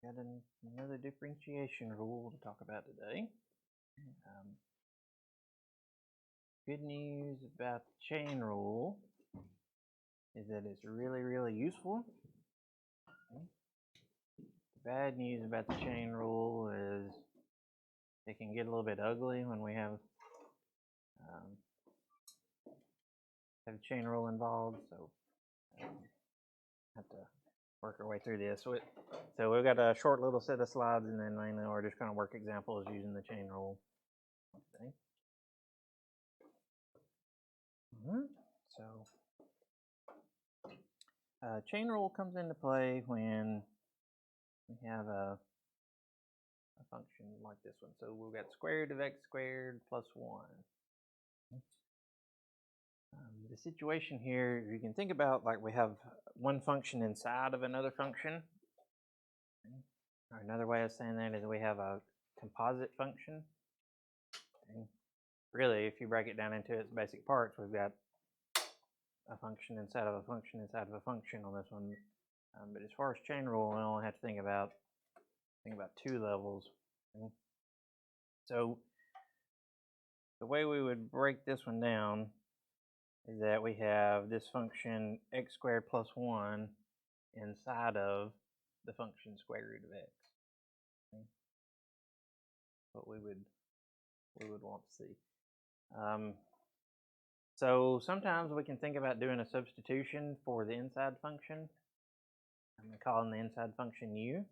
Got another differentiation rule to talk about today. Good news about the chain rule is that it's really, really useful. The bad news about the chain rule is it can get a little bit ugly when we have chain rule involved. So have to work our way through this. So we've got a short little set of slides, and then mainly we're just going to work examples using the chain rule. Okay. So chain rule comes into play when we have a function like this one. So we've got square root of x squared plus 1. The situation here, you can think about like we have one function inside of another function. Or another way of saying that is we have a composite function. Really, if you break it down into its basic parts, we've got a function inside of a function inside of a function on this one. But as far as chain rule, we only have to think about two levels. Okay. So the way we would break this one down is that we have this function x squared plus 1 inside of the function square root of x. Okay. What we would want to see. So sometimes we can think about doing a substitution for the inside function. I'm calling the inside function u.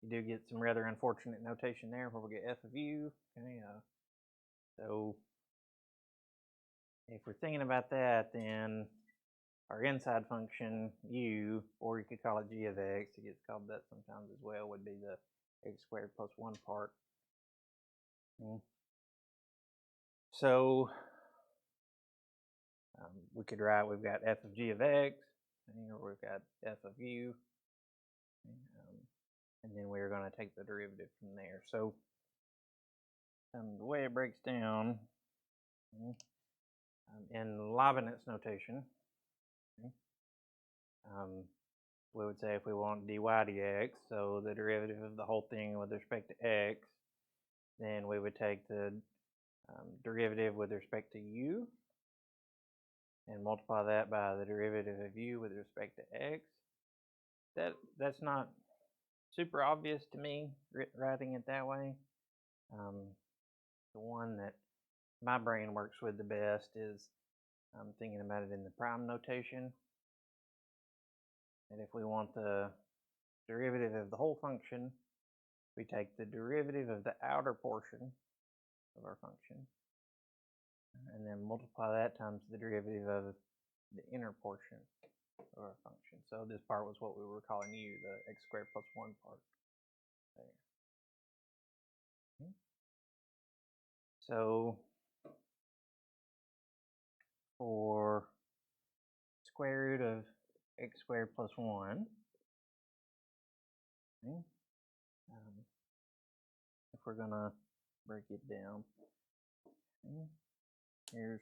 You do get some rather unfortunate notation there where we get f of u. Okay, so if we're thinking about that, then our inside function u, or you could call it g of x, it gets called that sometimes as well, would be the x squared plus 1 part. Okay. So we could write we've got f of g of x, or we've got f of u, and then we're going to take the derivative from there. So the way it breaks down in Leibniz notation, we would say if we want dy dx, so the derivative of the whole thing with respect to x, then we would take the derivative with respect to u and multiply that by the derivative of u with respect to x. That's not super obvious to me writing it that way. The one that my brain works with the best is thinking about it in the prime notation. And if we want the derivative of the whole function, we take the derivative of the outer portion of our function and then multiply that times the derivative of the inner portion of our function. So this part was what we were calling u, the x squared plus 1 part. There. Okay. So for square root of x squared plus 1, okay, if we're going to break it down, okay, here's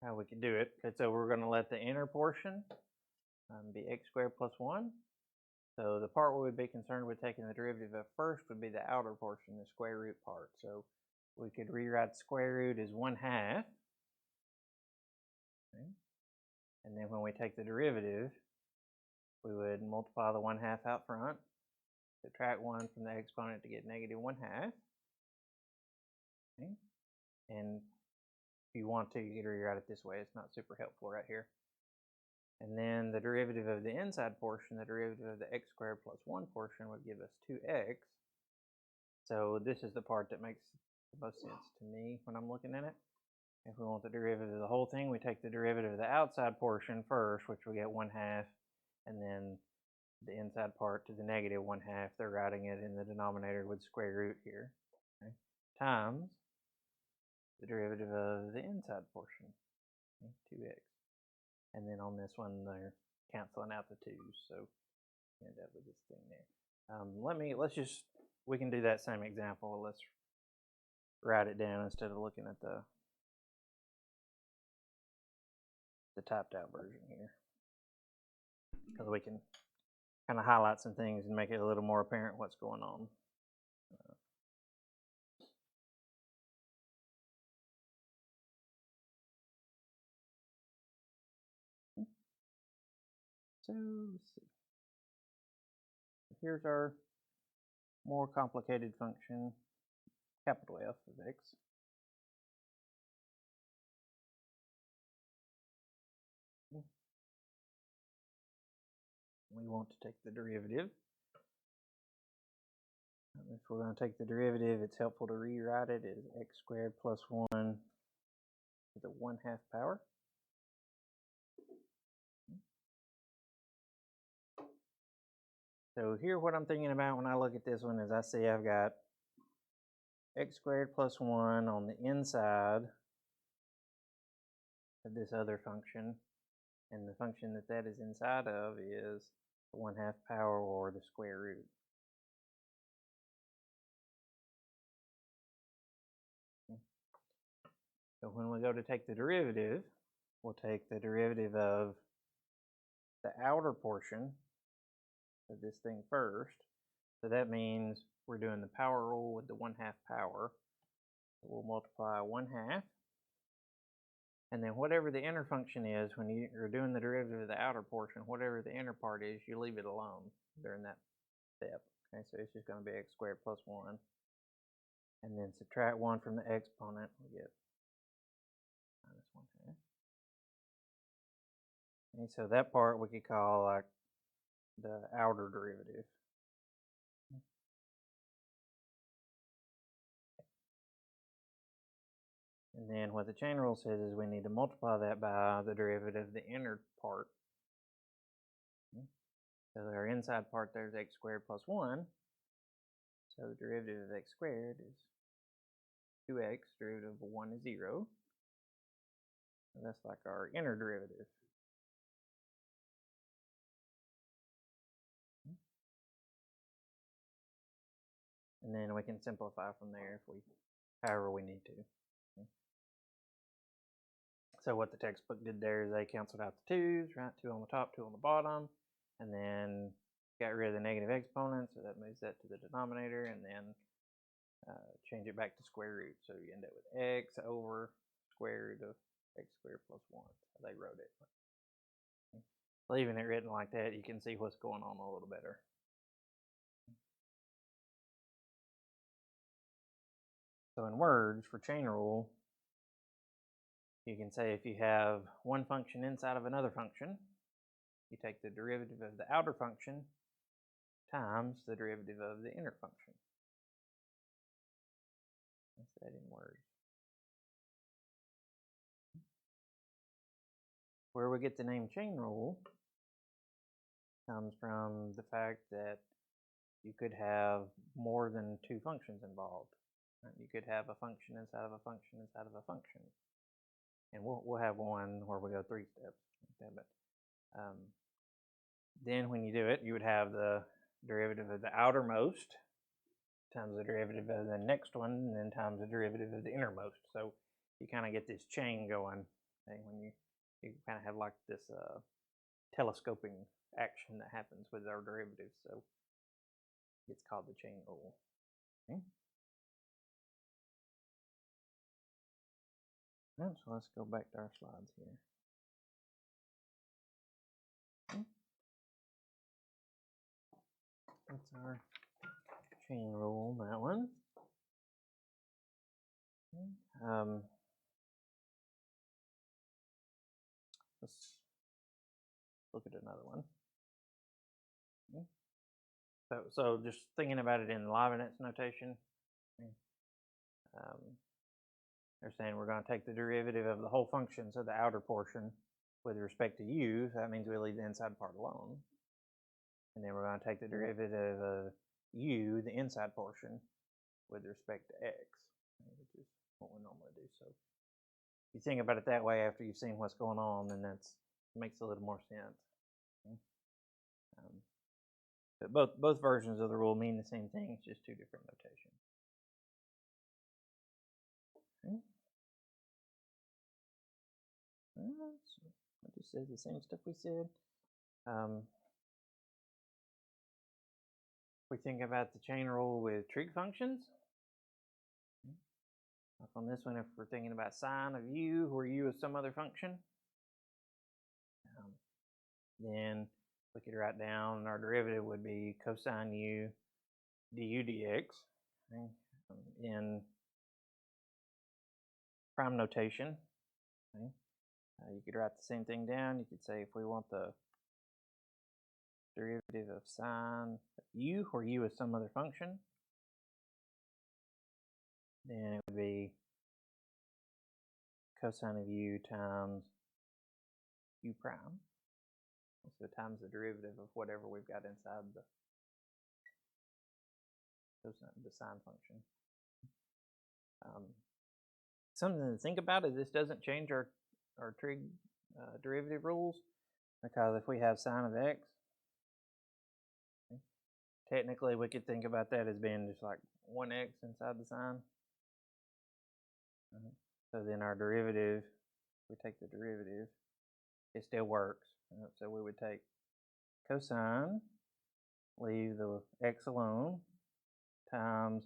how we can do it. Okay, so we're going to let the inner portion be x squared plus 1. So the part we would be concerned with taking the derivative of first would be the outer portion, the square root part. So we could rewrite square root as 1/2. Okay. And then when we take the derivative, we would multiply the 1/2 out front, subtract 1 from the exponent to get negative 1/2. Okay. And if you want to, you could rewrite it this way. It's not super helpful right here. And then the derivative of the inside portion, the derivative of the x squared plus 1 portion would give us 2x. So this is the part that makes the most sense to me when I'm looking at it. If we want the derivative of the whole thing, we take the derivative of the outside portion first, which we get 1/2, and then the inside part to the negative 1/2. They're writing it in the denominator with square root here, okay, times the derivative of the inside portion, okay, 2x. And then on this one, they're canceling out the 2's, so you end up with this thing there. We can do that same example. Let's write it down instead of looking at the typed out version here. because we can kind of highlight some things and make it a little more apparent what's going on. So let's see. Here's our more complicated function, capital F of x. We want to take the derivative. If we're going to take the derivative, it's helpful to rewrite it as x squared plus 1 to the 1/2 power. So here what I'm thinking about when I look at this one is I see I've got x squared plus 1 on the inside of this other function, and the function that is inside of is the 1/2 power or the square root. So when we go to take the derivative, we'll take the derivative of the outer portion of this thing first. So that means we're doing the power rule with the 1/2 power. So we'll multiply 1/2. And then whatever the inner function is, when you're doing the derivative of the outer portion, whatever the inner part is, you leave it alone during that step. Okay, so it's just going to be x squared plus 1. And then subtract 1 from the exponent, we get minus 1/2. Okay, so that part we could call like the outer derivative. And then what the chain rule says is we need to multiply that by the derivative of the inner part. So our inside part there is x squared plus 1. So the derivative of x squared is 2x, derivative of 1 is 0. And that's like our inner derivative. And then we can simplify from there if however we need to. So what the textbook did there is they canceled out the 2's, right? 2 on the top, 2 on the bottom, and then got rid of the negative exponent, so that moves that to the denominator, and then change it back to square root. So you end up with x over square root of x squared plus 1. So they wrote it. Leaving it written like that, you can see what's going on a little better. So in words, for chain rule, you can say if you have one function inside of another function, you take the derivative of the outer function times the derivative of the inner function. That's that in words. Where we get the name chain rule comes from the fact that you could have more than two functions involved. Right? You could have a function inside of a function inside of a function. And we'll have one where we go 3 steps. Okay, but then when you do it, you would have the derivative of the outermost times the derivative of the next one, and then times the derivative of the innermost. So you kind of get this chain going. Okay, when you kind of have like this telescoping action that happens with our derivatives. So it's called the chain rule. Okay. So let's go back to our slides here. Okay. That's our chain rule, that one. Okay. Let's look at another one. Okay. So just thinking about it in Leibniz notation, they're saying we're going to take the derivative of the whole function, so the outer portion, with respect to u, so that means we leave the inside part alone. And then we're going to take the derivative of u, the inside portion, with respect to x, which is what we normally do. So if you think about it that way after you've seen what's going on, then that makes a little more sense. Okay. But both versions of the rule mean the same thing, it's just two different notations. Okay. So it just says the same stuff we said. We think about the chain rule with trig functions. Like on this one, if we're thinking about sine of u, where u is some other function, then we could write down our derivative would be cosine u du dx, okay, in prime notation. Okay. You could write the same thing down. You could say if we want the derivative of sine of u, where u is some other function, then it would be cosine of u times u prime. So times the derivative of whatever we've got inside the sine function. Something to think about is this doesn't change our trig derivative rules, because if we have sine of x, okay, technically we could think about that as being just like 1x inside the sine. So then our derivative, we take the derivative, it still works. So we would take cosine, leave the x alone, times,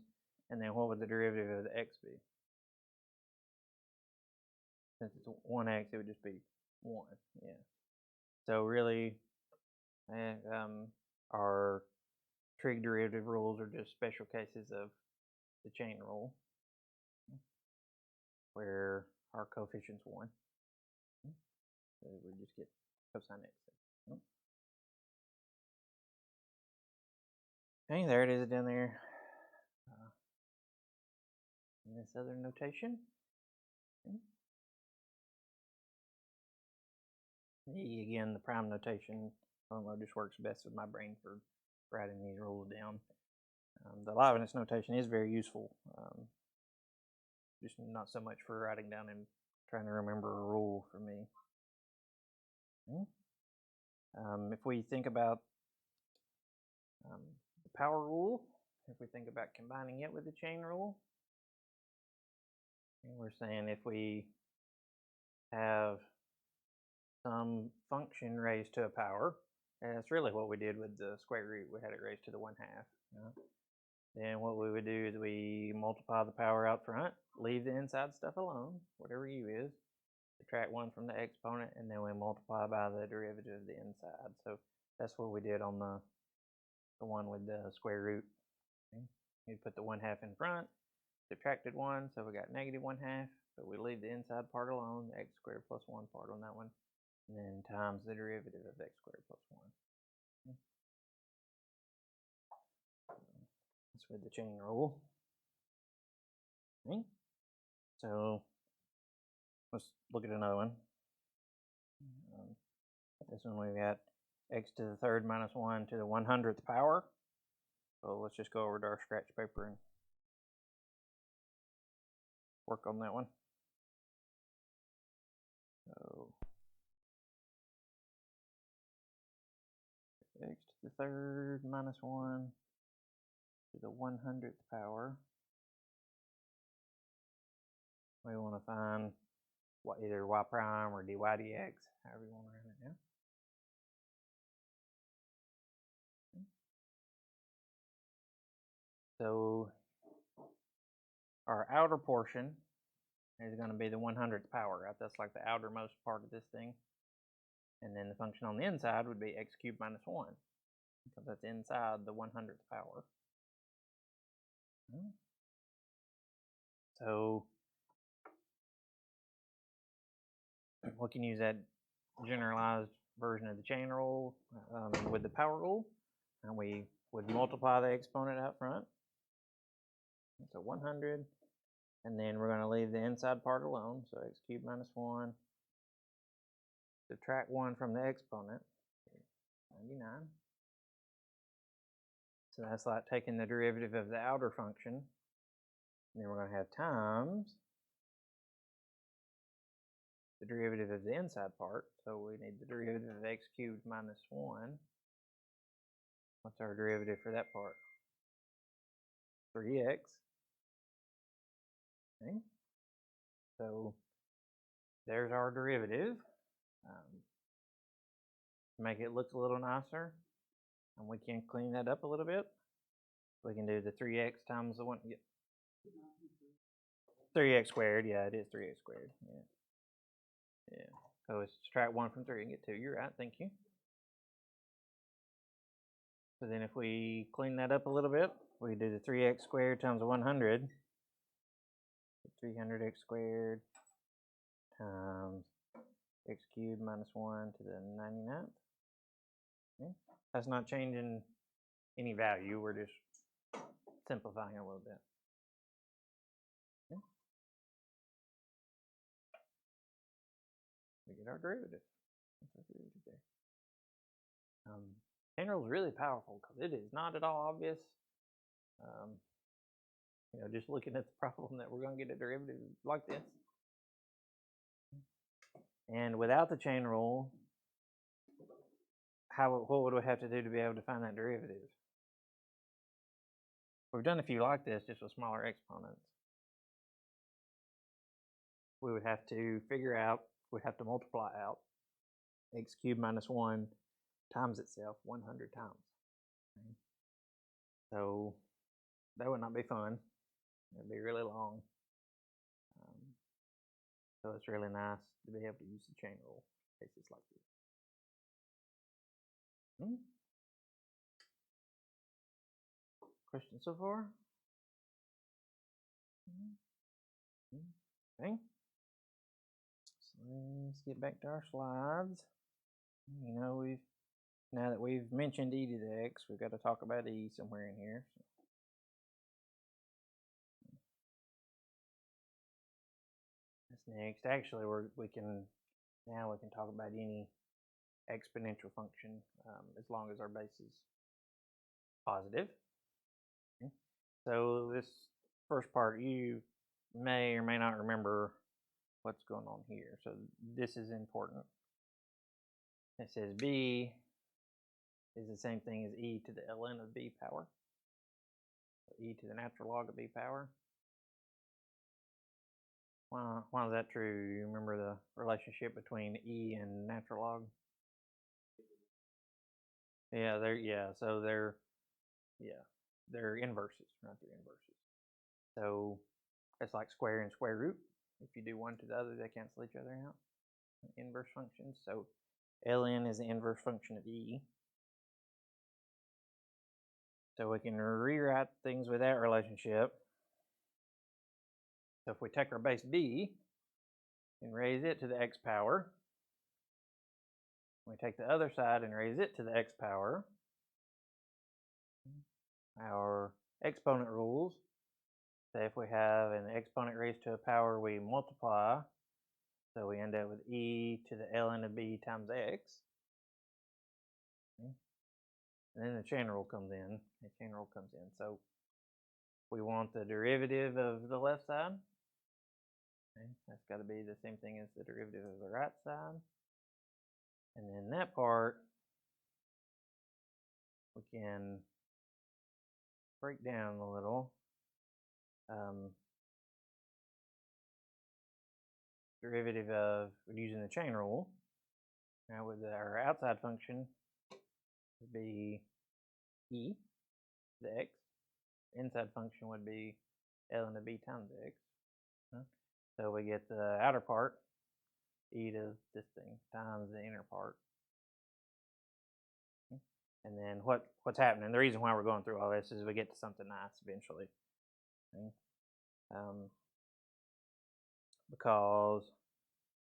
and then what would the derivative of the x be? Since it's 1x, it would just be 1, yeah. So really, our trig derivative rules are just special cases of the chain rule, where our coefficient's 1. So we just get cosine x. Okay, there it is down there in this other notation. Okay. Again, the prime notation just works best with my brain for writing these rules down. The Leibniz notation is very useful, just not so much for writing down and trying to remember a rule for me. Okay. If we think about the power rule, if we think about combining it with the chain rule, and we're saying if we have some function raised to a power, and that's really what we did with the square root. We had it raised to the 1/2. Then what we would do is we multiply the power out front, leave the inside stuff alone, whatever u is, subtract 1 from the exponent, and then we multiply by the derivative of the inside. So that's what we did on the one with the square root. Okay. We put the 1/2 in front, subtracted 1, so we got negative 1/2, but we leave the inside part alone, the x squared plus 1 part on that one, and then times the derivative of x squared plus 1. Okay. That's with the chain rule. Okay. So let's look at another one. This one we've got x to the 3rd minus 1 to the 100th power. So let's just go over to our scratch paper and work on that one. So x to the 3rd minus 1 to the 100th power. We want to find either y prime or dy dx, however you want to write it now. So our outer portion is going to be the 100th power, right? That's like the outermost part of this thing. And then the function on the inside would be x cubed minus 1, because that's inside the 100th power. So we can use that generalized version of the chain rule with the power rule, and we would multiply the exponent out front. So 100, and then we're going to leave the inside part alone, so x cubed minus 1, subtract 1 from the exponent, 99. So that's like taking the derivative of the outer function, and then we're going to have times the derivative of the inside part, so we need the derivative of x cubed minus 1. What's our derivative for that part? 3x. Okay. So there's our derivative. to make it look a little nicer, and we can clean that up a little bit. We can do the 3x times the 1, 3x squared, yeah, it is 3x squared, yeah. So it's subtract 1 from 3 and get 2, you're right, thank you. So then if we clean that up a little bit, we do the 3x squared times 100, 300x squared times x cubed minus 1 to the 99th. Okay. That's not changing any value, we're just simplifying a little bit. Okay. We get our derivative. That's our derivative there. General is really powerful because it is not at all obvious. Just looking at the problem that we're going to get a derivative like this. And without the chain rule, what would we have to do to be able to find that derivative? We've done a few like this, just with smaller exponents. We would have to figure out, we'd have to multiply out x cubed minus 1 times itself 100 times. Okay. So that would not be fun. It would be really long. So it's really nice to be able to use the chain rule in cases like this. Questions so far? Okay. So let's get back to our slides. Now that we've mentioned e to the x, we've got to talk about e somewhere in here. That's next. Actually, we can talk about any exponential function as long as our base is positive. Okay. So this first part, you may or may not remember what's going on here. So this is important. It says b is the same thing as e to the ln of b power. So e to the natural log of b power. Why is that true? You remember the relationship between e and natural log? Yeah, they're inverses, right? They're inverses. So it's like square and square root. If you do one to the other, they cancel each other out. Inverse functions. So ln is the inverse function of e. So we can rewrite things with that relationship. So if we take our base b and raise it to the x power, we take the other side and raise it to the x power, our exponent rules say if we have an exponent raised to a power, we multiply. So we end up with e to the ln of b times x. Okay. And then the chain rule comes in. So we want the derivative of the left side. Okay. That's got to be the same thing as the derivative of the right side. And then that part, we can break down a little. Derivative of, using the chain rule. Now with our outside function, would be e, the x. Inside function would be ln of b times x. So we get the outer part, e to this thing, times the inner part. Okay. And then what's happening, the reason why we're going through all this is we get to something nice eventually. Okay. Because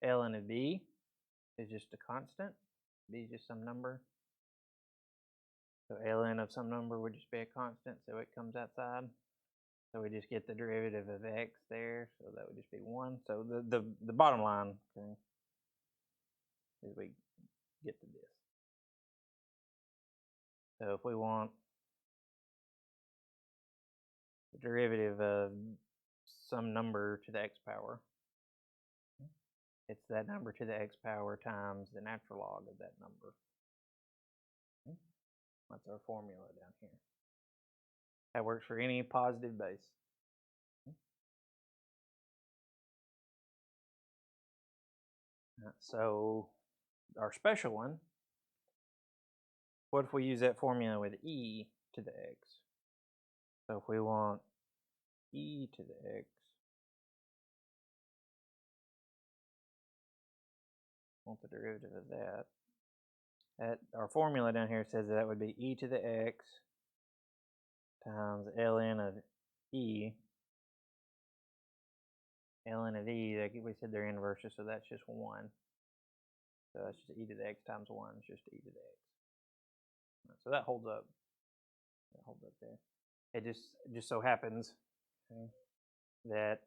ln of b is just a constant, b is just some number. So ln of some number would just be a constant, so it comes outside. So we just get the derivative of x there, so that would just be 1. So the bottom line, okay, is we get to this. So if we want the derivative of some number to the x power, it's that number to the x power times the natural log of that number. Okay. That's our formula down here. That works for any positive base. So our special one What if we use that formula with e to the x? So if we want e to the x, want the derivative of that, our formula down here says that would be e to the x times ln of e. ln of e, like we said, they're inverses, so that's just 1. So that's just e to the x times 1. It's just e to the x. So that holds up. That holds up there. It just so happens, okay, that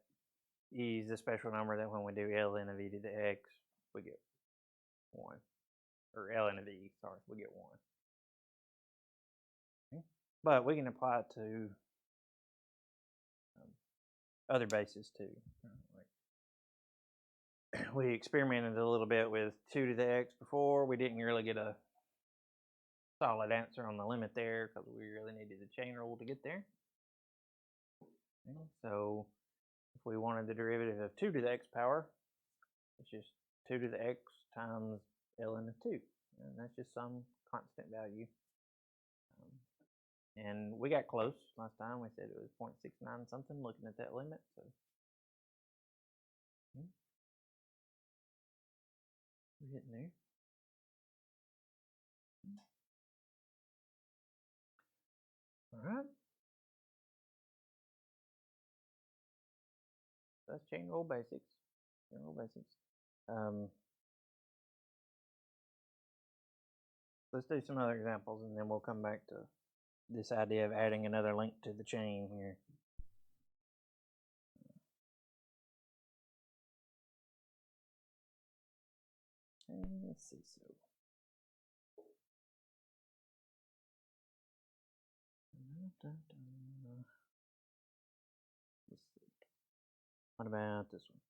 e is a special number that when we do ln of e to the x, we get 1. Or ln of e, sorry, we get 1. Okay. But we can apply it to other bases too. Like we experimented a little bit with 2 to the x before. We didn't really get a solid answer on the limit there because we really needed the chain rule to get there. Okay. So if we wanted the derivative of 2 to the x power, it's just 2 to the x times ln of 2. And that's just some constant value. And we got close last time. We said it was 0.69 something looking at that limit. So we're getting there. All right. That's chain rule basics. Chain rule basics. Let's do some other examples, and then we'll come back to this idea of adding another link to the chain here. And let's see. So let's see. What about this one?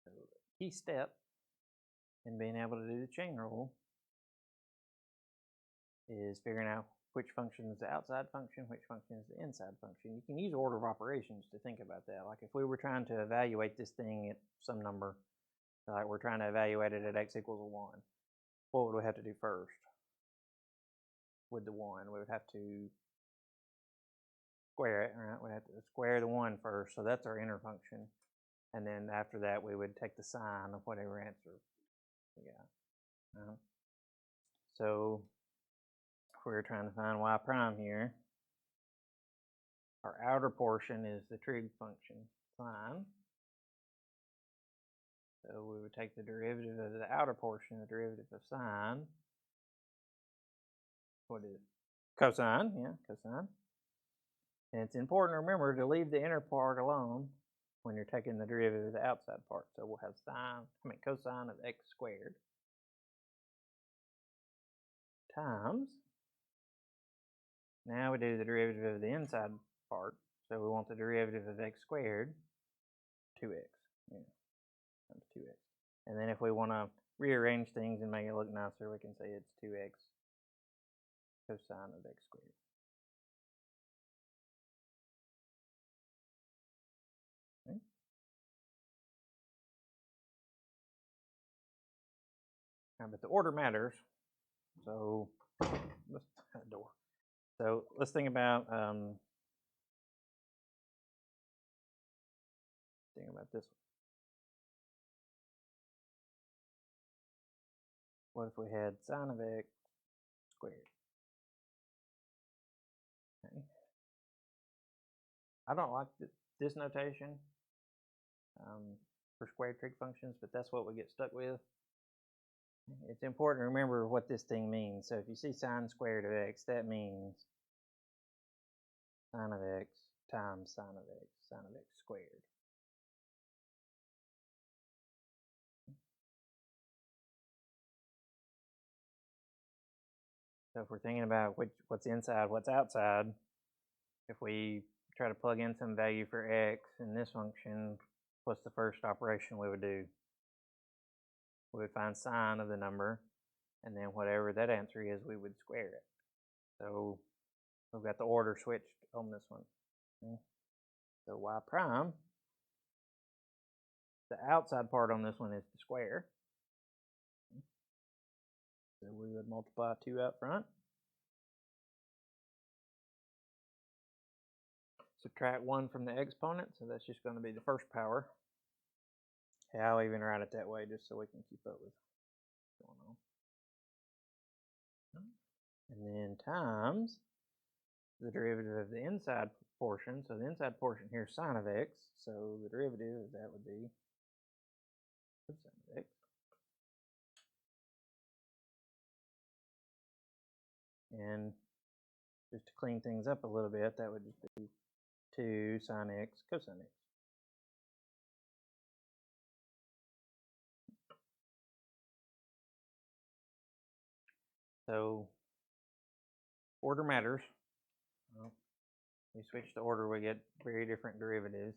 So key step in being able to do the chain rule is figuring out which function is the outside function, which function is the inside function. You can use order of operations to think about that. Like if we were trying to evaluate this thing at some number, like we're trying to evaluate it at x equals 1, what would we have to do first? With the 1, we would have to square it, right? We have to square the 1 first, so that's our inner function. And then after that, we would take the sign of whatever answer we got. So if we're trying to find y prime here, our outer portion is the trig function sine. So we would take the derivative of the outer portion, the derivative of sine. What is it? Cosine, yeah, cosine. And it's important to remember to leave the inner part alone when you're taking the derivative of the outside part. So we'll have cosine of x squared times. Now we do the derivative of the inside part. So we want the derivative of x squared, 2x. Yeah, times 2x. And then if we want to rearrange things and make it look nicer, we can say it's 2x cosine of x squared. Okay. Now, but the order matters. So let's door. So let's think about this one. What if we had sine of x squared? Okay. I don't like this notation for square trig functions, but that's what we get stuck with. It's important to remember what this thing means. So if you see sine squared of x, that means sine of x times sine of x squared. So if we're thinking about what's inside, what's outside, if we try to plug in some value for x in this function, what's the first operation we would do? We would find sine of the number, and then whatever that answer is, we would square it. So we've got the order switched on this one. Okay. So y prime, the outside part on this one is the square. So we would multiply 2 out front. Subtract 1 from the exponent, so that's just going to be the first power. Yeah, I'll even write it that way just so we can keep up with what's going on. And then times the derivative of the inside portion. So the inside portion here is sine of x, so the derivative of that would be cosine of x. And just to clean things up a little bit, that would just be 2 sine x cosine x. So order matters. Well, we switch to order, we get very different derivatives.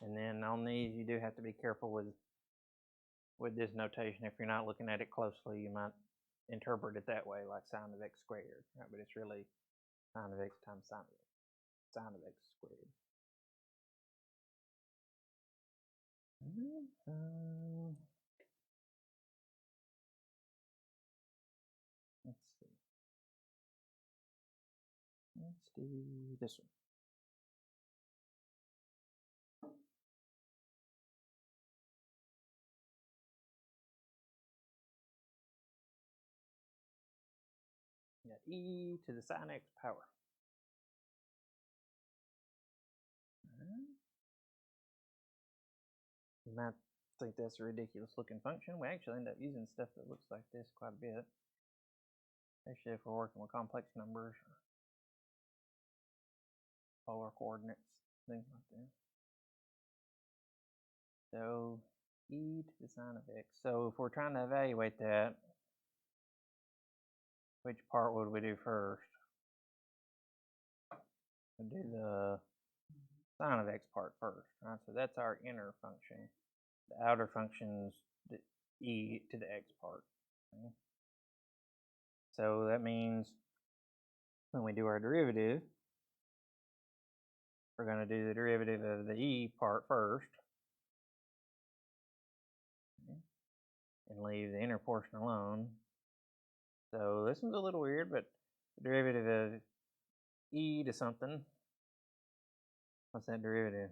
And then on these, you do have to be careful with this notation. If you're not looking at it closely, you might interpret it that way, like sine of x squared, right? But it's really sine of x times sine of x squared. Let's see. Let's do this one. We got e to the sine x power. You might think that's a ridiculous looking function. We actually end up using stuff that looks like this quite a bit, especially if we're working with complex numbers or polar coordinates, things like that. So e to the sine of x. So if we're trying to evaluate that, which part would we do first? We'll do the sine of x part first, right? So that's our inner function. The outer function's the e to the x part. Okay? So that means when we do our derivative, we're going to do the derivative of the e part first, okay, and leave the inner portion alone. So this one's a little weird, but the derivative of e to something, what's that derivative?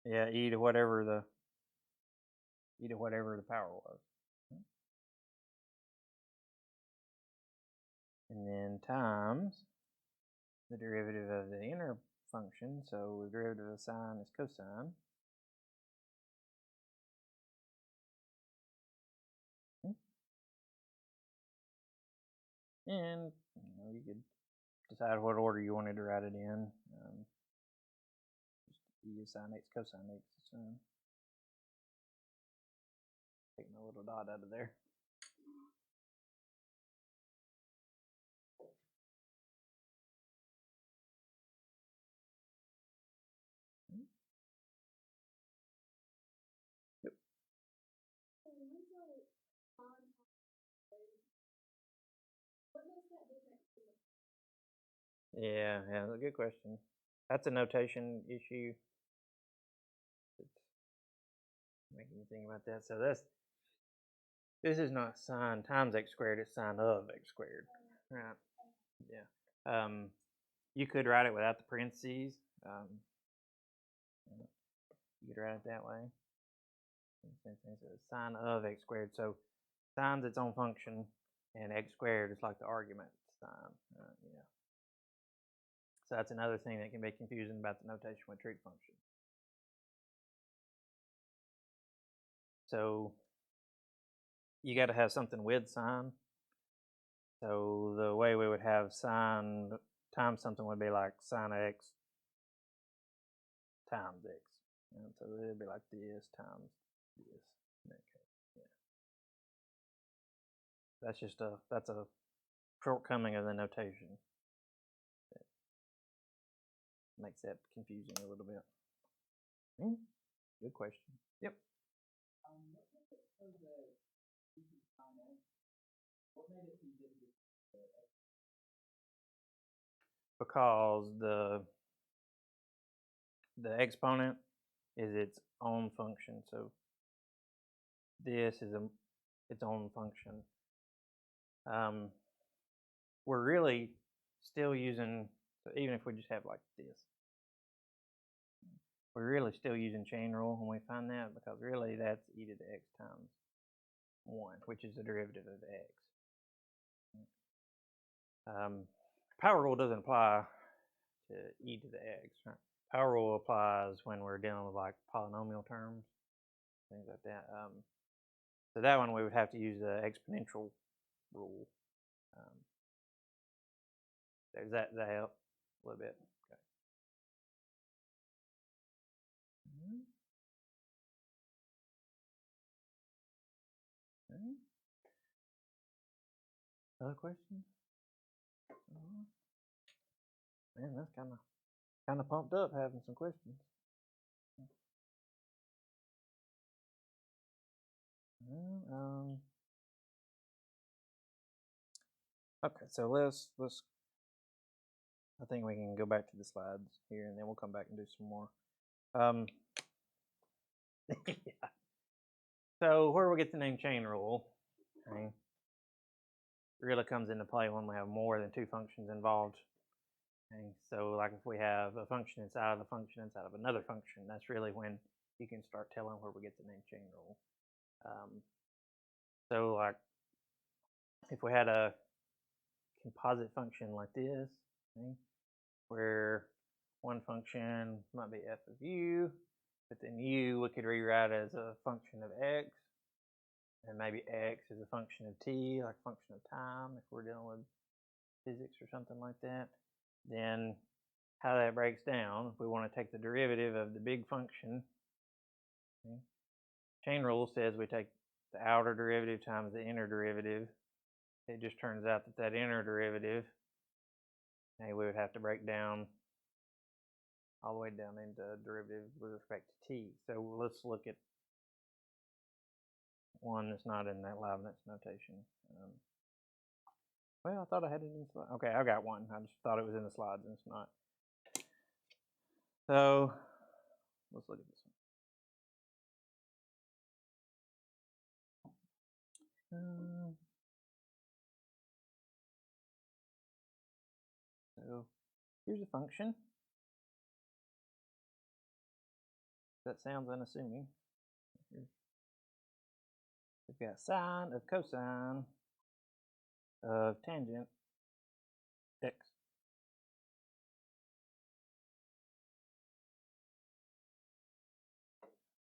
Yeah, e to whatever the power was. And then times the derivative of the inner function, so the derivative of sine is cosine. Okay. And you could decide what order you wanted to write it in. Just use sine x cosine x. Take my little dot out of there. Yep. Yeah, that's a good question. That's a notation issue. It's making me think about that. So this is not sine times x squared, it's sine of x squared. Right. Yeah. You could write it without the parentheses. You could write it that way. So sine of x squared. So sine's its own function, and x squared is like the argument sine. Yeah. So that's another thing that can be confusing about the notation with trig function. So you got to have something with sine. So the way we would have sine times something would be like sine of x times x. And so it would be like this times this. In that case. Yeah. That's a shortcoming of the notation. makes that confusing a little bit. Hmm, good question. Yep. Because the exponent is its own function, so this is its own function. We're really still using, so even if we just have like this, we're really still using chain rule when we find that, because really that's e to the x times 1, which is the derivative of x. Power rule doesn't apply to e to the x, right? Power rule applies when we're dealing with like polynomial terms, things like that. So that one we would have to use the exponential rule. Does that help a little bit? Okay. Okay. Other questions? Man, that's kind of pumped up having some questions. Okay, so let's. I think we can go back to the slides here, and then we'll come back and do some more. Yeah. So where we get the name chain rule, okay, really comes into play when we have more than two functions involved. Okay, so like if we have a function inside of a function inside of another function, that's really when you can start telling where we get the name chain rule. So like if we had a composite function like this, okay, where one function might be f of u, but then u we could rewrite as a function of x, and maybe x is a function of t, like a function of time, if we're dealing with physics or something like that. Then how that breaks down, if we want to take the derivative of the big function, okay, chain rule says we take the outer derivative times the inner derivative. It just turns out that that inner derivative, okay, we would have to break down all the way down into derivative with respect to t. So let's look at one that's not in that Leibniz notation. Well, I thought I had it in the slide. Okay, I got one. I just thought it was in the slides, and it's not. So let's look at this one. So here's a function. That sounds unassuming. We've got sine of cosine of tangent x.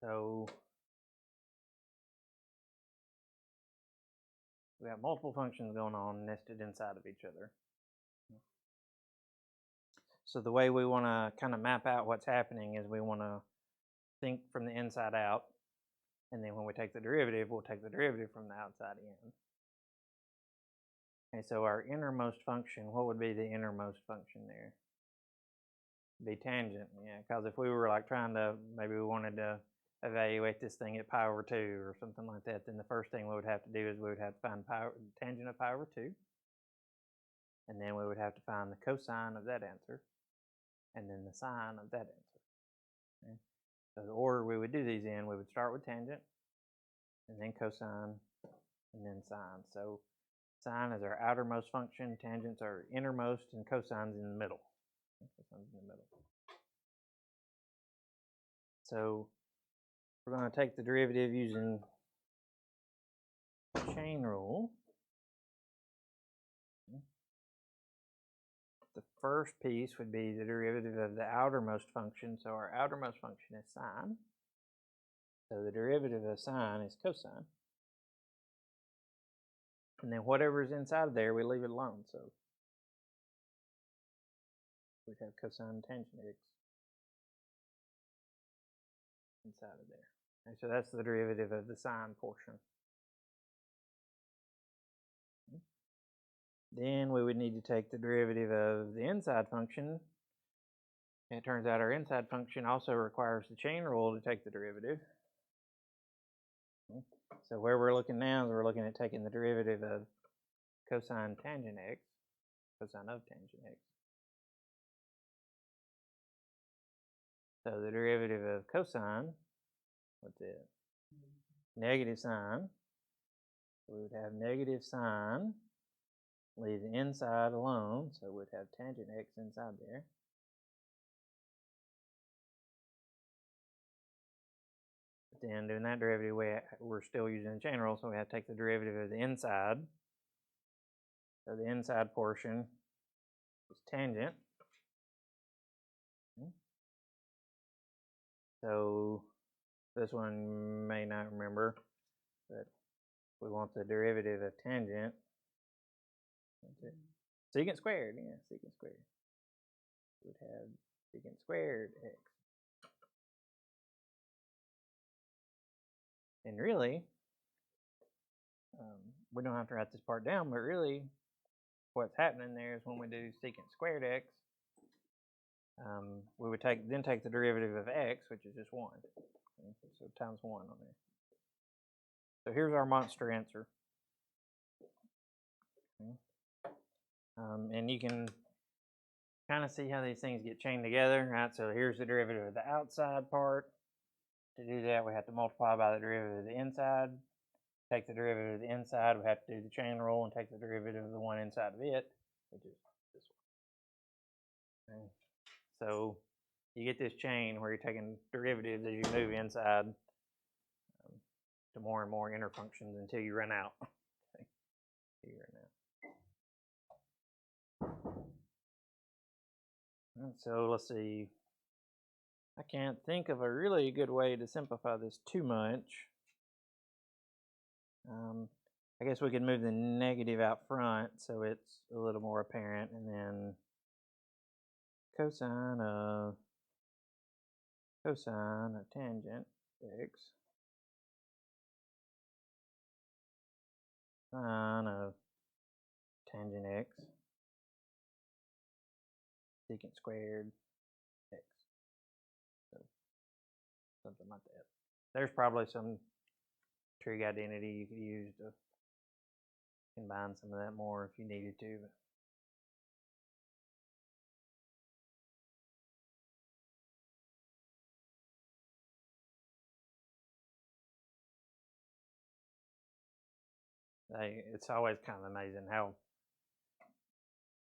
So we have multiple functions going on nested inside of each other. So the way we want to kind of map out what's happening is we want to think from the inside out, and then when we take the derivative, we'll take the derivative from the outside in. Okay, so our innermost function, what would be the innermost function there? Be tangent, yeah, because if we were like trying to, maybe we wanted to evaluate this thing at pi over 2 or something like that, then the first thing we would have to do is we would have to find tangent of pi over 2, and then we would have to find the cosine of that answer, and then the sine of that answer. Okay? So the order we would do these in, we would start with tangent, and then cosine, and then sine. So sine is our outermost function, tangents are innermost, and cosine's in the middle. Cosine's in the middle. So we're going to take the derivative using chain rule. The first piece would be the derivative of the outermost function. So our outermost function is sine. So the derivative of sine is cosine. And then whatever's inside of there, we leave it alone. So we'd have cosine tangent x inside of there. And so that's the derivative of the sine portion. Then we would need to take the derivative of the inside function, And it turns out our inside function also requires the chain rule to take the derivative. So where we're looking now is we're looking at taking the derivative of cosine tangent x, cosine of tangent x. So the derivative of cosine, what's it? Negative sine. So we would have negative sine, leave the inside alone, so we'd have tangent x inside there. But then doing that derivative, we're still using the chain rule, so we have to take the derivative of the inside. So the inside portion is tangent. So this one may not remember, but we want the derivative of tangent. That's it. Secant squared, yeah, secant squared. We'd have secant squared x. And really, we don't have to write this part down, but really what's happening there is when we do secant squared x, we would then take the derivative of x, which is just 1. Okay? So times 1 on there. So here's our monster answer. Okay? And you can kind of see how these things get chained together, right? So here's the derivative of the outside part. To do that, we have to multiply by the derivative of the inside. Take the derivative of the inside, we have to do the chain rule and take the derivative of the one inside of it, which is this one. Okay. So you get this chain where you're taking derivatives as you move inside to more and more inner functions until you run out. Okay. You run out. And so let's see. I can't think of a really good way to simplify this too much. I guess we could move the negative out front so it's a little more apparent, and then cosine of tangent x sine of tangent x secant squared x. So something like that. There's probably some trig identity you could use to combine some of that more if you needed to. It's always kind of amazing how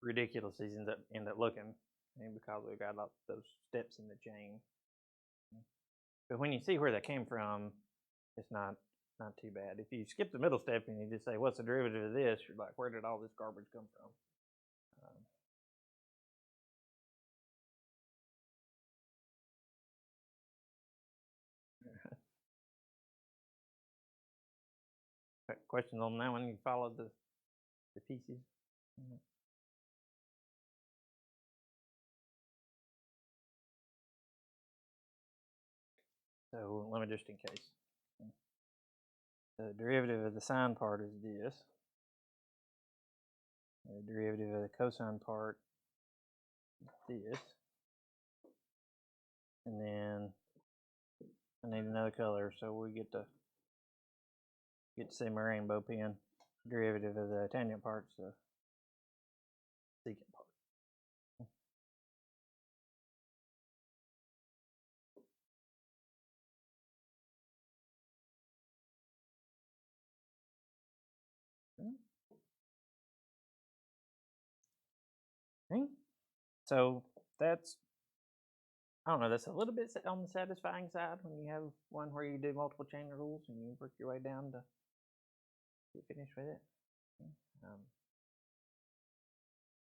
ridiculous these end up looking, because we've got those steps in the chain. But when you see where that came from, it's not too bad. If you skip the middle step and you just say, what's the derivative of this? You're like, where did all this garbage come from? Questions on that one? You follow the pieces? So let me just in case. The derivative of the sine part is this. The derivative of the cosine part is this. And then I need another color, so we get to see my rainbow pen. Derivative of the tangent part's the secant part. Okay. So that's, I don't know, that's a little bit on the satisfying side when you have one where you do multiple chain rules and you work your way down to get finished with it.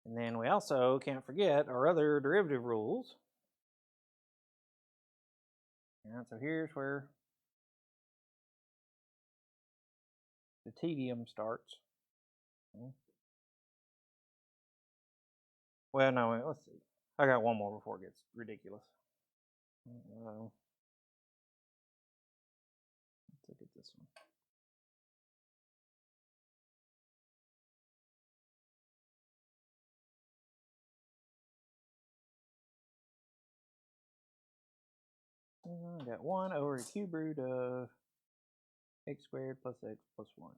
And then we also can't forget our other derivative rules. And so here's where the tedium starts. Well, no, wait, let's see. I got one more before it gets ridiculous. Let's look at this one. I got 1 over the cube root of x squared plus x plus 1.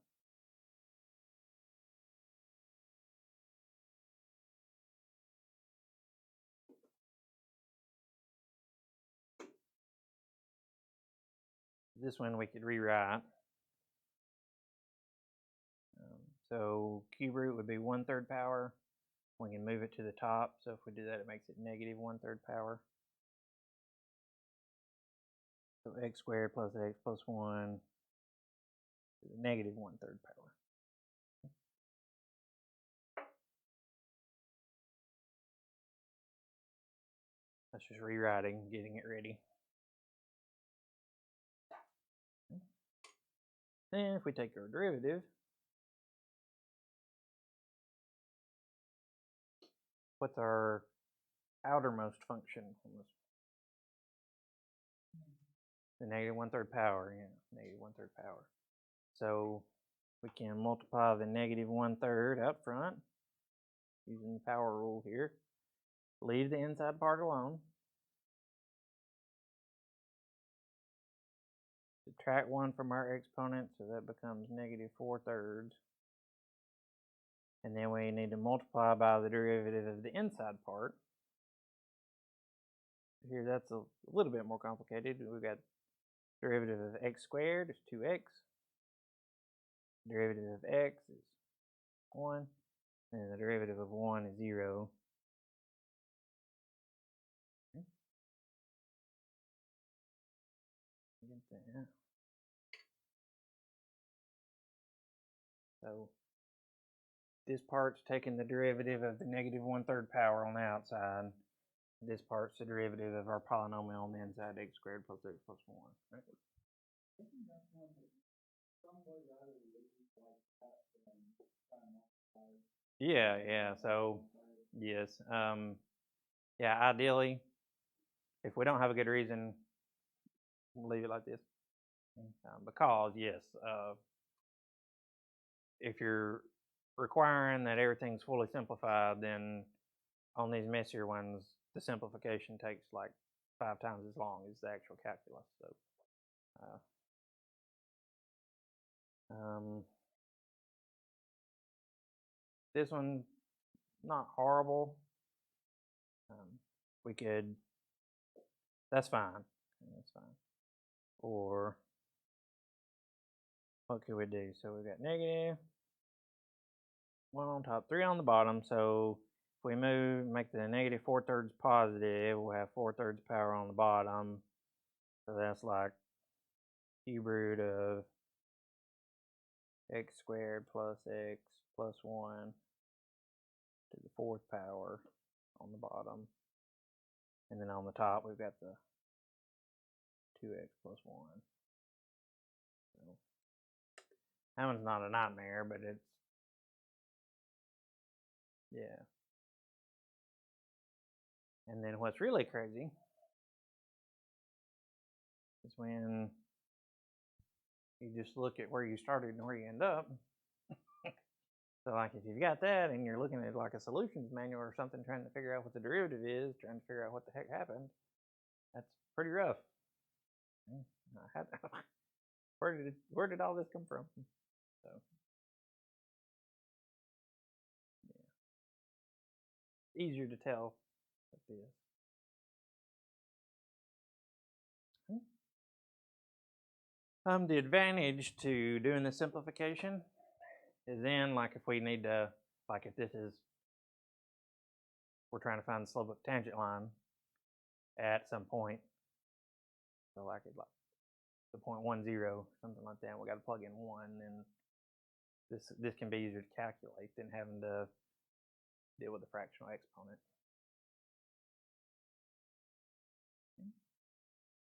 This one we could rewrite. So cube root would be 1/3 power. We can move it to the top. So if we do that, it makes it negative 1/3 power. So x squared plus x plus 1 is negative 1/3 power. That's just rewriting, getting it ready. Then if we take our derivative, what's our outermost function on this? The negative 1/3 power, yeah, negative 1/3 power. So we can multiply the negative 1/3 up front using the power rule here. Leave the inside part alone. Subtract 1 from our exponent, so that becomes negative 4/3. And then we need to multiply by the derivative of the inside part. Here, that's a little bit more complicated. We've got derivative of x squared is 2x. Derivative of x is 1. And the derivative of 1 is 0. Okay. Get that. So this part's taking the derivative of the negative 1/3 power on the outside. This part's the derivative of our polynomial on the inside, x squared plus x plus 1. Right? Yeah, so yes. Yeah, ideally, if we don't have a good reason, we'll leave it like this. Because, yes, if you're requiring that everything's fully simplified, then on these messier ones, the simplification takes like 5 times as long as the actual calculus. So, this one, not horrible. We could, that's fine. That's fine. Or what could we do? So we've got negative 1 on top, 3 on the bottom. So if we make the negative 4/3 positive, we'll have 4/3 power on the bottom. So that's like cube root of x squared plus x plus 1 to the 4th power on the bottom. And then on the top, we've got the 2x plus 1. So that one's not a nightmare, but it's, yeah. And then what's really crazy is when you just look at where you started and where you end up. So like if you've got that and you're looking at like a solutions manual or something, trying to figure out what the derivative is, trying to figure out what the heck happened, that's pretty rough. Where did all this come from? So yeah, easier to tell what this. The advantage to doing the simplification is then, like if we need to, like if this is, we're trying to find the slope of a tangent line at some point. So like it's like the 0.10, something like that. We got to plug in 1, and this can be easier to calculate than having to deal with the fractional exponent.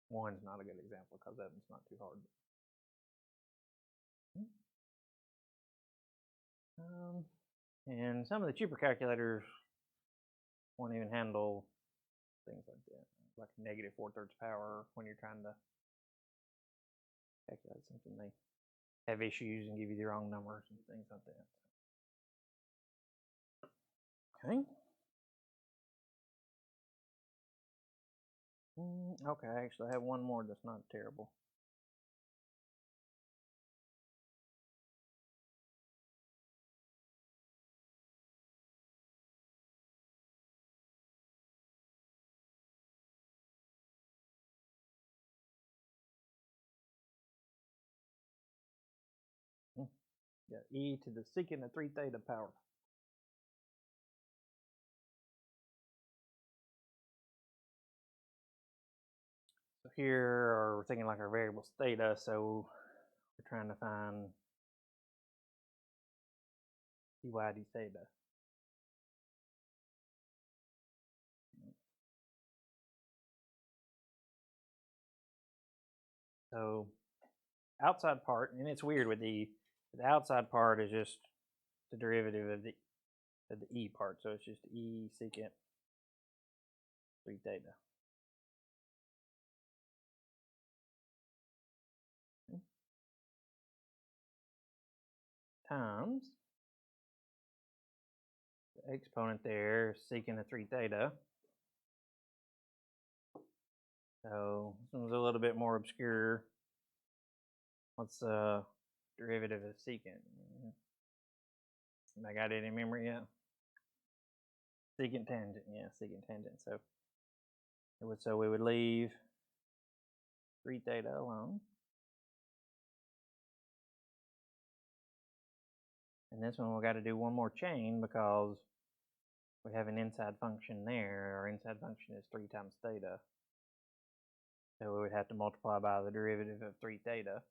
1's not a good example because that one's not too hard. And some of the cheaper calculators won't even handle things like that, like negative 4/3 power when you're trying to calculate something. They have issues and give you the wrong numbers and things like that. Okay. Okay, actually I have one more that's not terrible. Mm, Got e to the secant of 3 theta power. So here we're thinking like our variable's theta, so we're trying to find dy d theta. So outside part, and it's weird with the outside part is just the derivative of the e part, so it's just e secant 3 theta. Times the exponent there, secant of 3 theta. So this one's a little bit more obscure. What's the derivative of secant? I got it in memory yet? Secant tangent, yeah, secant tangent. So we would leave 3 theta alone. And this one we got to do one more chain because we have an inside function there. Our inside function is 3 times theta. So we would have to multiply by the derivative of 3 theta,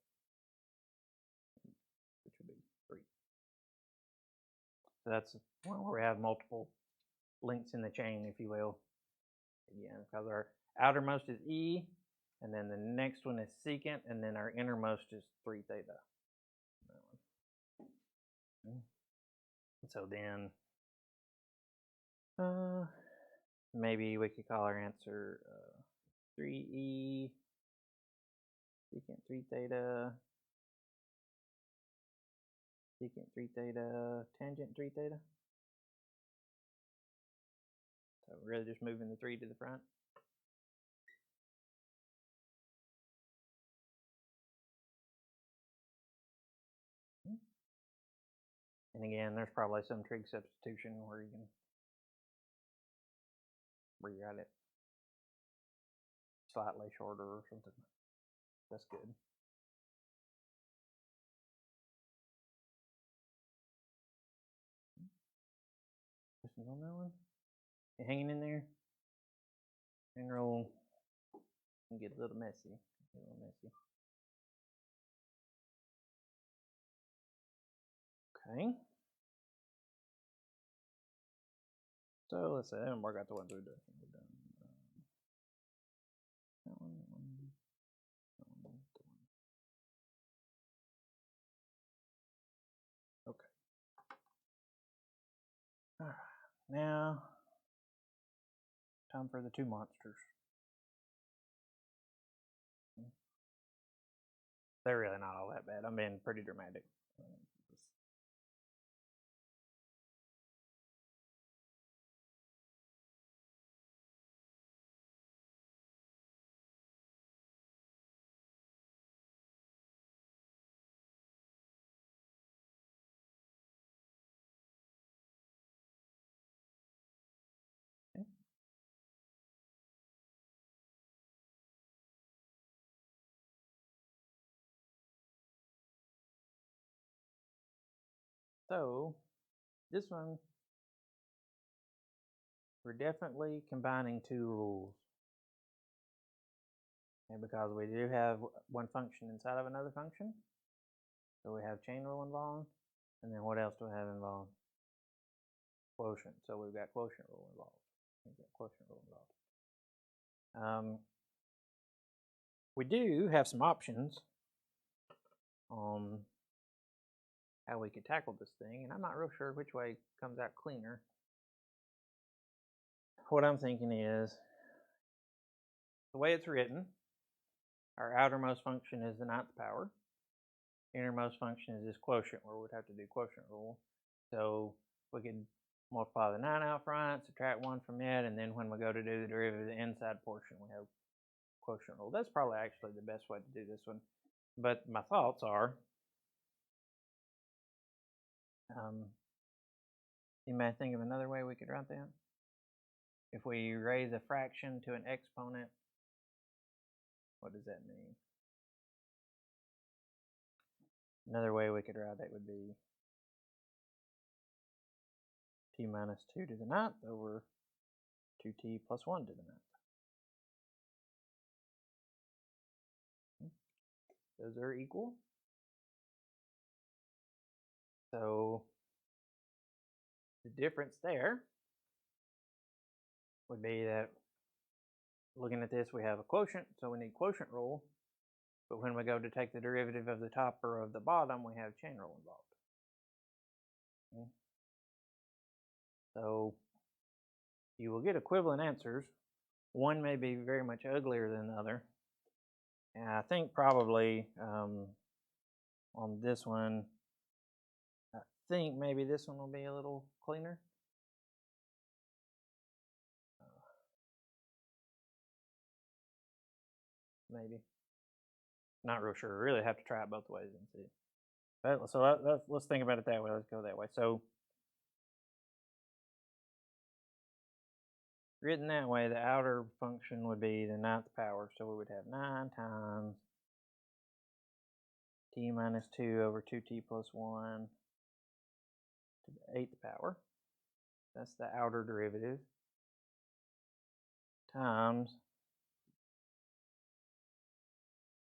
which would be 3. So that's one where we have multiple links in the chain, if you will. Again, because our outermost is e, and then the next one is secant, and then our innermost is 3 theta. So then maybe we could call our answer 3e secant 3 theta secant 3 theta tangent 3 theta. So we're really just moving the 3 to the front. And again, there's probably some trig substitution where you can rewrite it slightly shorter or something. That's good. Questions on that one? You hanging in there? Integral can get a little messy. Okay. So let's say I haven't worked out the one through done. That one. Okay. All right. Now, time for the 2 monsters. They're really not all that bad. I'm being pretty dramatic. Okay. So this one, we're definitely combining 2 rules. And because we do have one function inside of another function, so we have chain rule involved, and then what else do we have involved? Quotient. So we've got quotient rule involved. We do have some options on how we could tackle this thing, and I'm not real sure which way comes out cleaner. What I'm thinking is, the way it's written, our outermost function is the 9th power. Innermost function is this quotient, where we'd have to do quotient rule. So we could multiply the 9 out front, subtract 1 from it, and then when we go to do the derivative of the inside portion, we have quotient rule. That's probably actually the best way to do this one. But my thoughts are, you may think of another way we could write that. If we raise a fraction to an exponent, what does that mean? Another way we could write that would be t minus 2 to the 9th over 2t plus 1 to the 9th. Those are equal. So the difference there would be that, looking at this, we have a quotient, so we need quotient rule. But when we go to take the derivative of the top or of the bottom, we have chain rule involved. Okay. So you will get equivalent answers. One may be very much uglier than the other. And I think probably on this one, I think maybe this one will be a little cleaner. Maybe. Not real sure. Really have to try it both ways and see. But, so let's think about it that way. Let's go that way. So written that way, the outer function would be the 9th power. So we would have 9 times t minus 2 over 2t plus 1 to the 8th power. That's the outer derivative. Times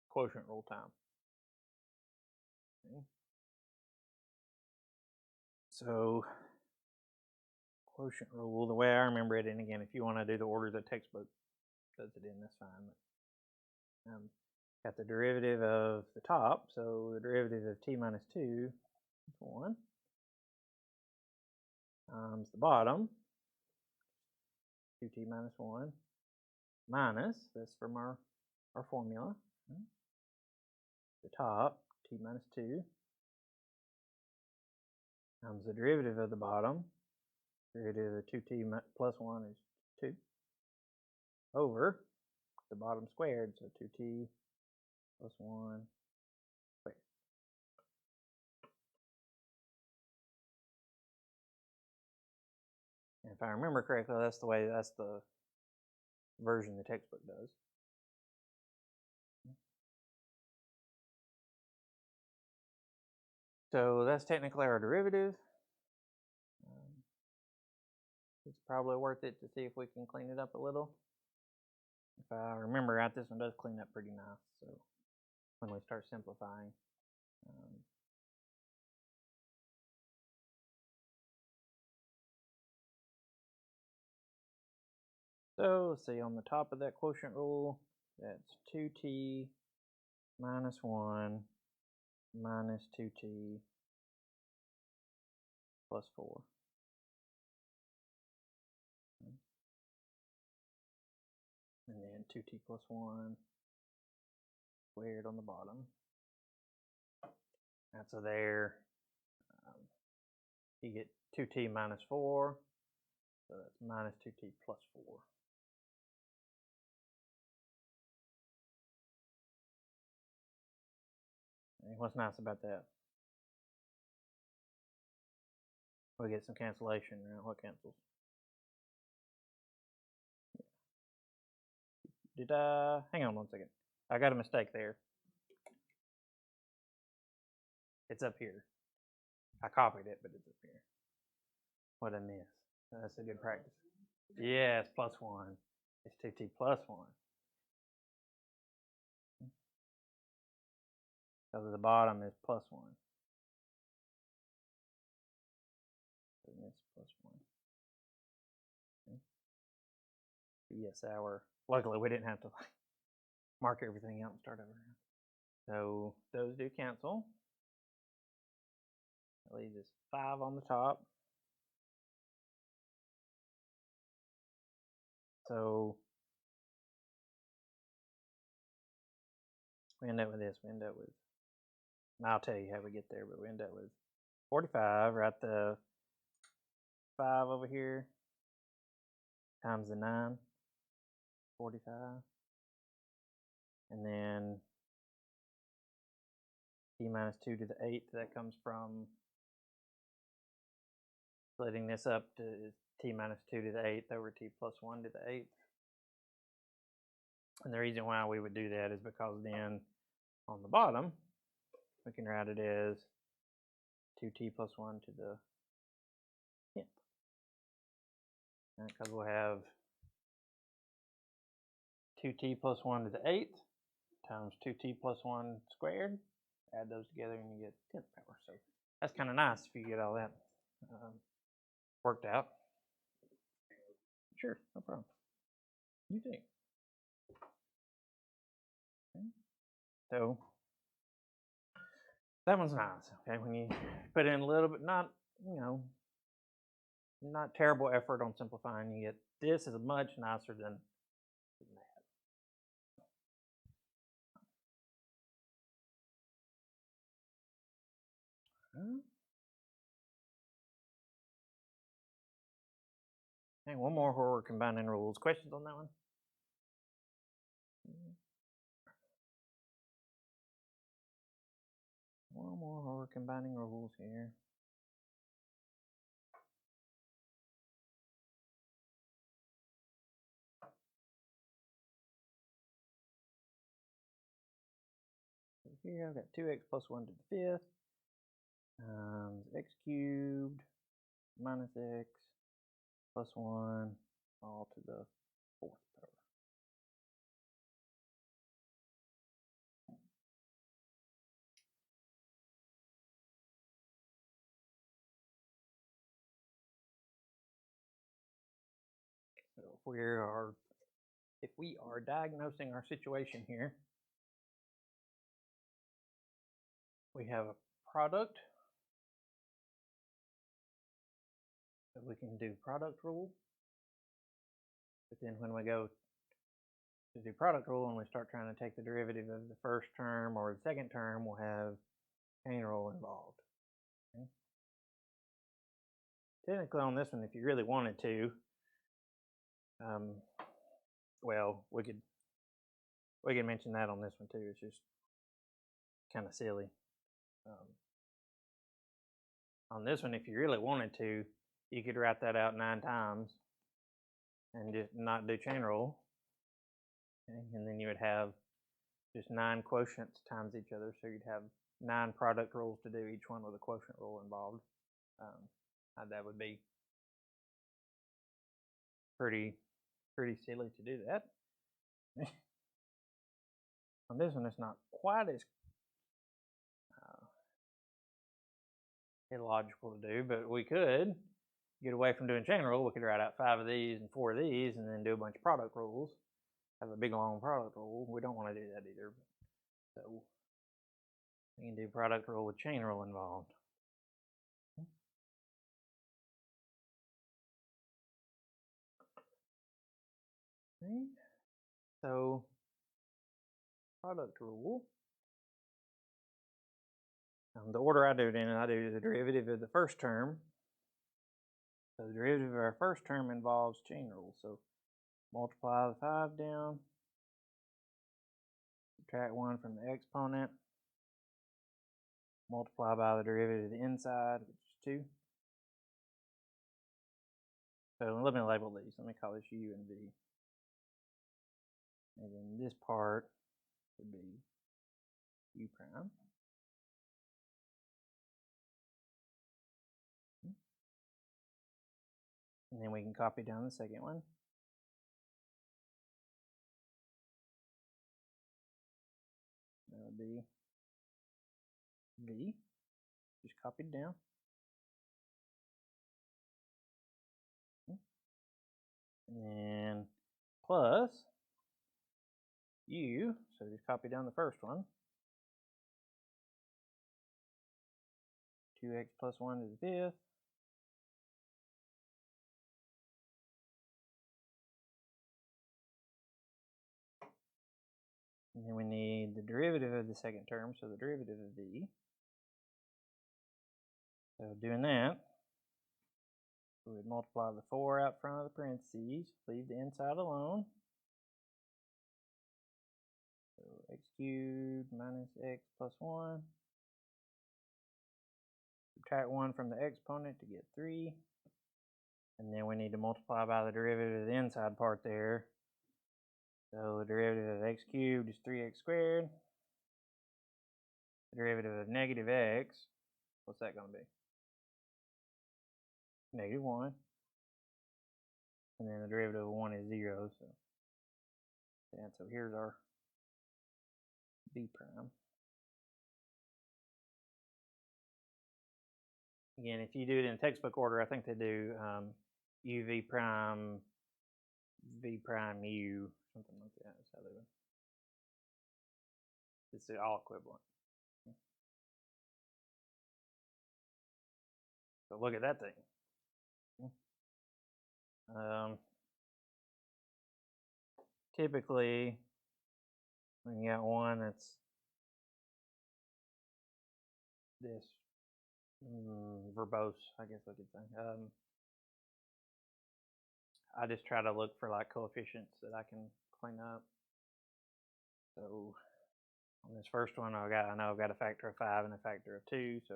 quotient rule time. Okay. So quotient rule, the way I remember it, and again, if you want to do the order the textbook does it in, that's fine. But, got the derivative of the top, so the derivative of t minus 2 is 1 times the bottom, 2t minus 1, minus, that's from our formula, the top, t minus 2, times the derivative of the bottom, derivative of 2t plus 1 is 2, over the bottom squared, so 2t plus 1 squared. And if I remember correctly, that's the version the textbook does. So that's technically our derivative. It's probably worth it to see if we can clean it up a little. If I remember right, this one does clean up pretty nice. So when we start simplifying, so let's see, on the top of that quotient rule, that's 2t minus 1 minus 2t plus 4. And then 2t plus 1 squared on the bottom. And so there, you get 2t minus 4, so that's minus 2t plus 4. And what's nice about that? We get some cancellation, right? What cancels? Did I, hang on 1 second. I got a mistake there. It's up here. I copied it, but it's up here. What I miss? That's a good practice. Yeah, it's plus 1. It's 2t plus 1. Because the bottom is plus 1. And it's plus 1. Okay. Yes, luckily we didn't have to mark everything out and start over. So those do cancel. That leaves us 5 on the top. So we end up with this. We end up with, and I'll tell you how we get there, but we end up with 45, right? The 5 over here times the 9, 45. And then t minus 2 to the 8th, that comes from splitting this up to t minus 2 to the 8th over t plus 1 to the 8th. And the reason why we would do that is because then on the bottom, we can write it as 2t plus 1 to the 10th. Because we'll have 2t plus 1 to the 8th times 2t plus 1 squared. Add those together and you get 10th power. So that's kind of nice if you get all that worked out. Sure, no problem. You think. Okay. So that one's nice. Okay, when you put in a little bit, not not terrible effort on simplifying, you get this is much nicer than that. Okay, one more where we're combining rules. Questions on that one? One more where we're combining rules here. So here I've got 2x plus 1 to the 5th x cubed minus x plus 1 all to the 4th power. So if we are diagnosing our situation here, we have a product. So we can do product rule. But then when we go to do product rule and we start trying to take the derivative of the first term or the second term, we'll have chain rule involved. Okay. Technically on this one, if you really wanted to, well, we could mention that on this one too. It's just kind of silly. On this one, if you really wanted to, you could write that out 9 times and just not do chain rule. Okay? And then you would have just 9 quotients times each other. So you'd have 9 product rules to do, each one with a quotient rule involved. That would be pretty silly to do that. On this one, it's not quite as illogical to do, but we could get away from doing chain rule. We could write out 5 of these and 4 of these and then do a bunch of product rules. Have a big long product rule. We don't want to do that either. So we can do product rule with chain rule involved. Okay. So product rule. The order I do it in, I do the derivative of the first term. So the derivative of our first term involves chain rule. So multiply the 5 down, subtract 1 from the exponent, multiply by the derivative of the inside, which is 2. So let me label these. Let me call this u and v. And then this part would be u prime. And then we can copy down the second one. That would be v, just copied down. And then plus u, so just copy down the first one. 2x plus 1 to the 5th. And then we need the derivative of the second term, so the derivative of v. So doing that, we would multiply the 4 out front of the parentheses, leave the inside alone. So x cubed minus x plus 1. Subtract 1 from the exponent to get 3. And then we need to multiply by the derivative of the inside part there. So the derivative of x cubed is 3x squared. The derivative of negative x, what's that going to be? Negative 1. And then the derivative of 1 is 0. So here's our b prime. Again, if you do it in textbook order, I think they do u v prime, v prime u, something like that. That's how they would. It's all equivalent. So look at that thing. Typically, when you got one that's this verbose, I guess I could say. I just try to look for like coefficients that I can clean up. So on this first one, I know I've got a factor of 5 and a factor of 2. So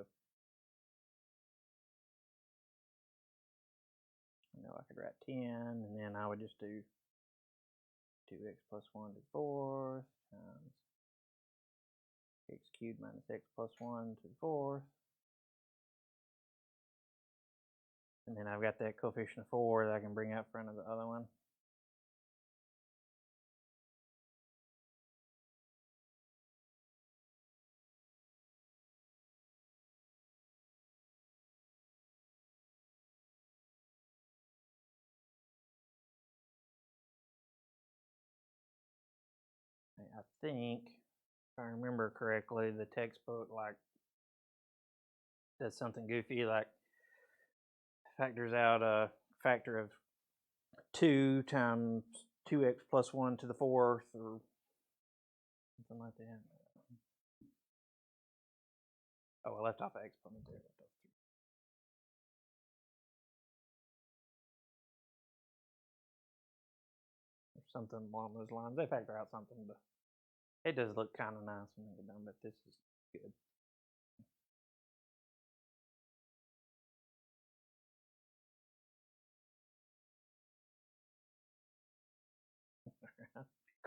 I know I could write 10, and then I would just do 2x plus 1 to the 4th times x cubed minus x plus 1 to the 4th. And then I've got that coefficient of 4 that I can bring out front of the other one. I think, if I remember correctly, the textbook like does something goofy, like factors out a factor of 2 times 2x plus 1 to the 4th, or something like that. Oh, I left off an exponent there. Or something along those lines. They factor out something, but it does look kind of nice when they're done, but this is good.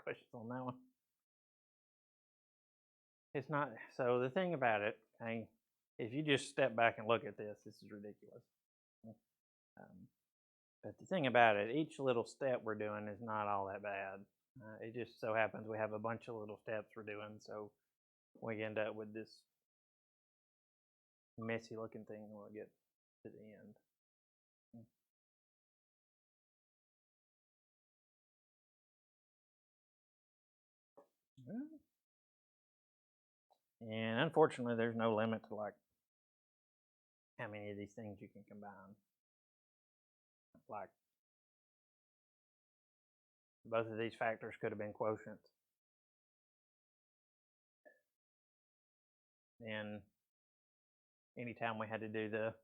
Questions on that one? It's not. So the thing about it, okay, if you just step back and look at this, this is ridiculous. But the thing about it, each little step we're doing is not all that bad. It just so happens we have a bunch of little steps we're doing, so we end up with this messy looking thing when we get to the end. And unfortunately, there's no limit to like how many of these things you can combine. Like both of these factors could have been quotients. And anytime we had to do the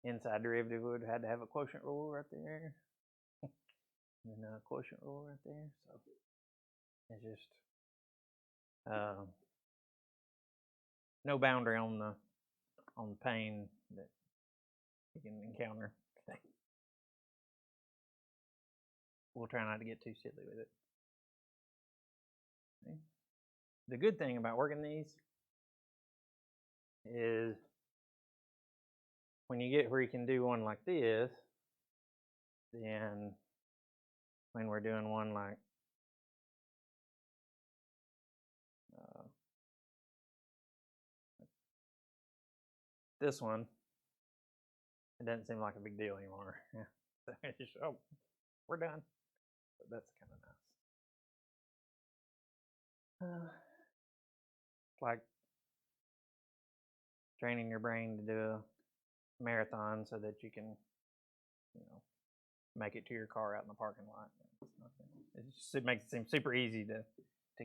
inside derivative, we would have had to have a quotient rule right there. And a quotient rule right there. So it's just no boundary on the pain that you can encounter today. We'll try not to get too silly with it. Okay. The good thing about working these is when you get where you can do one like this, then when we're doing one like this one, it doesn't seem like a big deal anymore. Yeah. So it's just, oh, we're done. But that's kind of nice. Like training your brain to do a marathon so that you can, make it to your car out in the parking lot. It makes it seem super easy to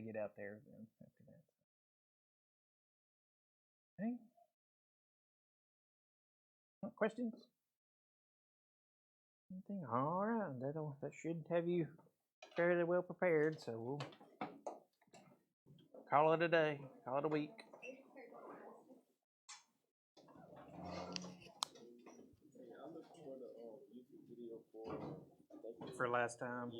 get out there then after that. Okay. Questions? Anything? All right, that should have you fairly well prepared. So we'll Call it a day. Call it a week. For last time.